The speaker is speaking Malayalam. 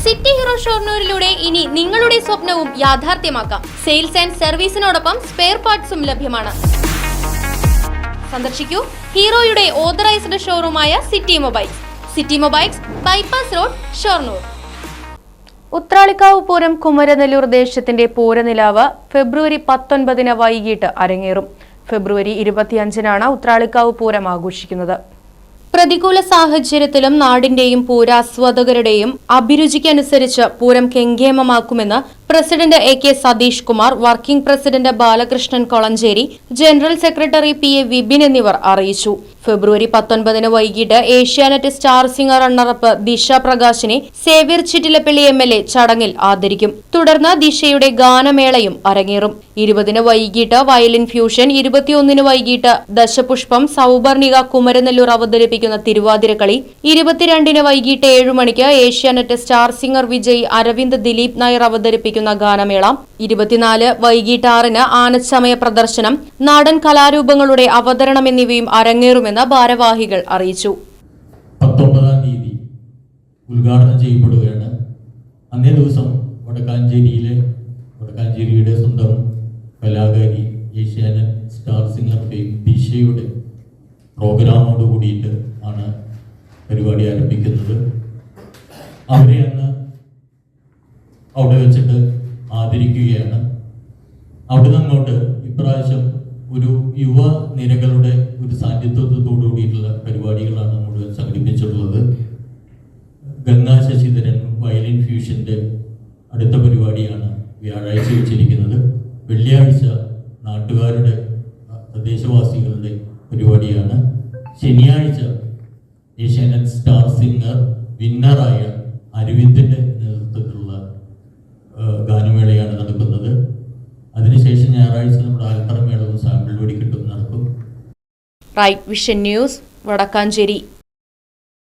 സിറ്റി ഹീറോ ഷൊർണൂരിലൂടെ ഇനി നിങ്ങളുടെ സ്വപ്നവും യാഥാർത്ഥ്യമാക്കാം. സെയിൽസ് ആൻഡ് സർവീസിനോടൊപ്പം സ്പെയർ പാർട്സും ലഭ്യമാണ്. സന്ദർശിക്കൂ ഹീറോയുടെ ഓതറൈസ്ഡ് ഷോറൂമായ city mobiles, bypass road, Shoranur. Uthralikavu Pooram Kumaranellur ദേശത്തിന്റെ പൂരനിലാവ് ഫെബ്രുവരി 19 വൈകിട്ട് അരങ്ങേറും. ഫെബ്രുവരി 25 ഉത്രാളിക്കാവ് പൂരം ആഘോഷിക്കുന്നത്. പ്രതികൂല സാഹചര്യത്തിലും നാടിന്റെയും പൂരാസ്വാദകരുടെയും അഭിരുചിക്കനുസരിച്ച് പൂരം കെങ്കേമമാക്കുമെന്ന് president AK Satheesh Kumar, working president Balakrishnan Kolancheri, general secretary PA Vipin എന്നിവർ അറിയിച്ചു. ഫെബ്രുവരി 19 വൈകിട്ട് ഏഷ്യാനെറ്റ് സ്റ്റാർ സിംഗർ റണ്ണറപ്പ് ദിശ പ്രകാശിനെ സേവ്യർ ചിറ്റിലപ്പള്ളി MLA ചടങ്ങിൽ ആദരിക്കും. തുടർന്ന് ദിശയുടെ ഗാനമേളയും അരങ്ങേറും. 20 വൈകിട്ട് വയലിൻ ഫ്യൂഷൻ, 21 വൈകിട്ട് ദശപുഷ്പം, സൗപർണിക കുമരനെല്ലൂർ അവതരിപ്പിക്കുന്ന തിരുവാതിരക്കളി, 22 വൈകിട്ട് 7 മണിക്ക് ഏഷ്യാനെറ്റ് സ്റ്റാർ സിംഗർ വിജയ് അരവിന്ദ് ദിലീപ് നായർ അവതരിപ്പിക്കുന്ന ഗാനമേള, 24 വൈകിട്ട് 6 ആനച്ചമയ പ്രദർശനം, നാടൻ കലാരൂപങ്ങളുടെ അവതരണം എന്നിവയും അരങ്ങേറുമെന്ന് ഭാരവാഹികൾ അറിയിച്ചു. 19 തീയതി ഉദ്ഘാടനം ചെയ്യപ്പെടുകയാണ്. അന്നേ ദിവസം വടക്കാഞ്ചേരിയുടെ സ്വന്തം കലാകാരി ഏഷ്യാനെറ്റ് സ്റ്റാർ സിംഗർ ദിശയുടെ പ്രോഗ്രാമോട് കൂടിയിട്ട് ആണ് പരിപാടി ആരംഭിക്കുന്നത്. അവരെ അന്ന് അവിടെ വെച്ചിട്ട് ആദരിക്കുകയാണ്. അവിടെ നിന്നങ്ങോട്ട് ഇപ്രാവശ്യം ഒരു യുവ നിരകളുടെ ഒരു സാന്നിധ്യത്തോടു കൂടിയിട്ടുള്ള പരിപാടികളാണ് മുഴുവൻ സംഘടിപ്പിച്ചിട്ടുള്ളത്. ഗംഗാ ശശിധരൻ വയലിൻ ഫ്യൂഷന്റെ അടുത്ത പരിപാടിയാണ് വ്യാഴാഴ്ച വെച്ചിരിക്കുന്നത്. വെള്ളിയാഴ്ച നാട്ടുകാരുടെ പ്രദേശവാസികളുടെ പരിപാടിയാണ്. ശനിയാഴ്ച ഏഷ്യാനെറ്റ് സ്റ്റാർ സിംഗർ വിന്നറായ അരവിന്ദിന്റെ നേതൃത്വത്തിലുള്ള ഗാനമേളയാണ് നടക്കുന്നത്. അതിനുശേഷം ഞായറാഴ്ച നമ്മുടെ ആൽത്തറമേളവും സാമ്പിൾ വെടിക്കെട്ടും നടക്കും. Right vision news, Vadakkanchery.